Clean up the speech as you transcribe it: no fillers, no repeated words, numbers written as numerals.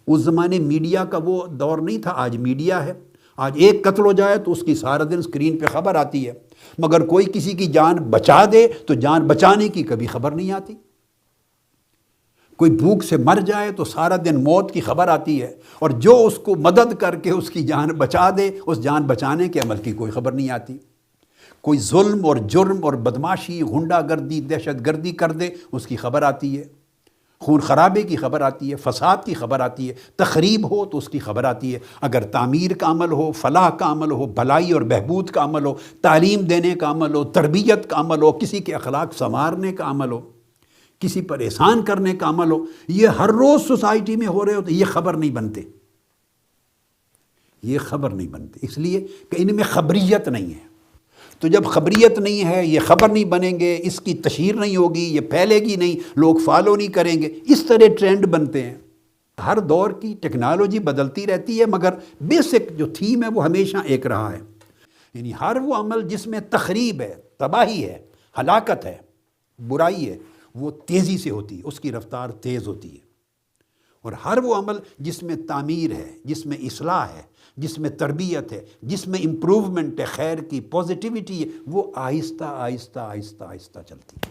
اس زمانے میڈیا کا وہ دور نہیں تھا، آج میڈیا ہے۔ آج ایک قتل ہو جائے تو اس کی سارا دن اسکرین پہ خبر آتی ہے، مگر کوئی کسی کی جان بچا دے تو جان بچانے کی کبھی خبر نہیں آتی۔ کوئی بھوک سے مر جائے تو سارا دن موت کی خبر آتی ہے، اور جو اس کو مدد کر کے اس کی جان بچا دے اس جان بچانے کے عمل کی کوئی خبر نہیں آتی۔ کوئی ظلم اور جرم اور بدماشی، غنڈہ گردی، دہشت گردی کر دے اس کی خبر آتی ہے، خون خرابے کی خبر آتی ہے، فساد کی خبر آتی ہے، تخریب ہو تو اس کی خبر آتی ہے۔ اگر تعمیر کا عمل ہو، فلاح کا عمل ہو، بھلائی اور بہبود کا عمل ہو، تعلیم دینے کا عمل ہو، تربیت کا عمل ہو، کسی کے اخلاق سنوارنے کا عمل ہو، کسی پر احسان کرنے کا عمل ہو، یہ ہر روز سوسائٹی میں ہو رہے ہو تو یہ خبر نہیں بنتے، یہ خبر نہیں بنتے، اس لیے کہ ان میں خبریت نہیں ہے۔ تو جب خبریت نہیں ہے، یہ خبر نہیں بنیں گے، اس کی تشہیر نہیں ہوگی، یہ پھیلے گی نہیں، لوگ فالو نہیں کریں گے، اس طرح ٹرینڈ بنتے ہیں۔ ہر دور کی ٹیکنالوجی بدلتی رہتی ہے، مگر بیسک جو تھیم ہے وہ ہمیشہ ایک رہا ہے، یعنی ہر وہ عمل جس میں تخریب ہے، تباہی ہے، ہلاکت ہے، برائی ہے، وہ تیزی سے ہوتی ہے، اس کی رفتار تیز ہوتی ہے، اور ہر وہ عمل جس میں تعمیر ہے، جس میں اصلاح ہے، جس میں تربیت ہے، جس میں امپروومنٹ ہے، خیر کی پازیٹیوٹی ہے، وہ آہستہ آہستہ آہستہ آہستہ چلتی ہے۔